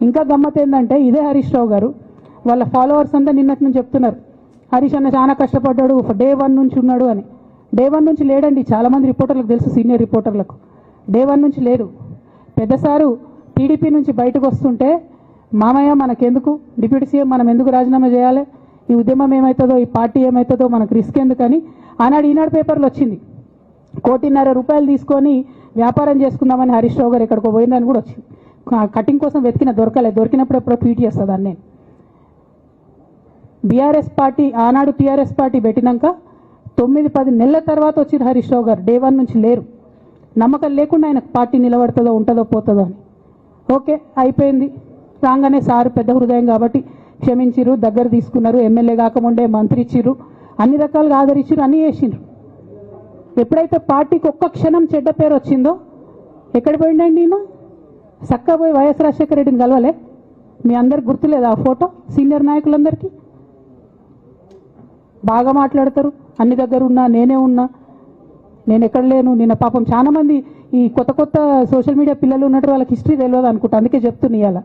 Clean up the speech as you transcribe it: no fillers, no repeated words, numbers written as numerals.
ఇంకా గమ్మత్ ఏంటంటే ఇదే హరీష్ రావు గారు వాళ్ళ ఫాలోవర్స్ అంతా నిన్నటి నుంచి చెప్తున్నారు హరీష్ అన్న చాలా కష్టపడ్డాడు డే 1 నుంచి ఉన్నాడు అని. డే 1 నుంచి లేడండి. చాలామంది రిపోర్టర్లకు తెలుసు, సీనియర్ రిపోర్టర్లకు డే 1 నుంచి లేడు. పెద్ద సారు టీడీపీ నుంచి బయటకు వస్తుంటే మామయ్య మనకెందుకు, డిప్యూటీ సీఎం మనం ఎందుకు రాజీనామా చేయాలి, ఈ ఉద్యమం ఏమవుతుందో, ఈ పార్టీ ఏమవుతుందో మనకు రిస్క్ ఎందుకని ఆనాడు ఈనాడు పేపర్లో వచ్చింది. 1.5 కోటి తీసుకొని వ్యాపారం చేసుకుందామని హరీష్ రావు గారు ఎక్కడికో పోయిందని కూడా వచ్చింది. కటింగ్ కోసం వెతికిన దొరికినప్పుడు ఎప్పుడో ట్వీట్ చేస్తుంది అన్నీ. బీఆర్ఎస్ పార్టీ ఆనాడు టీఆర్ఎస్ పార్టీ పెట్టినాక 9-10 నెలల తర్వాత వచ్చిన హరీష్ రావు గారు డే 1 నుంచి లేరు. నమ్మకం లేకుండా ఆయన పార్టీ నిలబడుతుందో ఉంటుందో పోతుందో అని. ఓకే అయిపోయింది. రాగానే సారు పెద్ద హృదయం కాబట్టి క్షమించిరు, దగ్గర తీసుకున్నారు, ఎమ్మెల్యే కాకముందే మంత్రి ఇచ్చిర్రు, అన్ని రకాలుగా ఆదరించిరు, అన్నీ చేసిండ్రు. ఎప్పుడైతే పార్టీకి ఒక్క క్షణం చెడ్డ పేరు వచ్చిందో ఎక్కడ పోయిండండి ఈయన? చక్కగా పోయి వైఎస్ రాజశేఖర రెడ్డిని కలవలే? మీ అందరికి గుర్తులేదు ఆ ఫోటో? సీనియర్ నాయకులందరికీ బాగా మాట్లాడతారు, అన్ని దగ్గర ఉన్నా, నేనే ఉన్నా, నేను ఎక్కడ లేను. నిన్న పాపం చాలా మంది ఈ కొత్త సోషల్ మీడియా పిల్లలు ఉన్నట్టు వాళ్ళకి హిస్టరీ తెలియదు అనుకుంటా, అందుకే చెప్తున్నా ఇవాళ.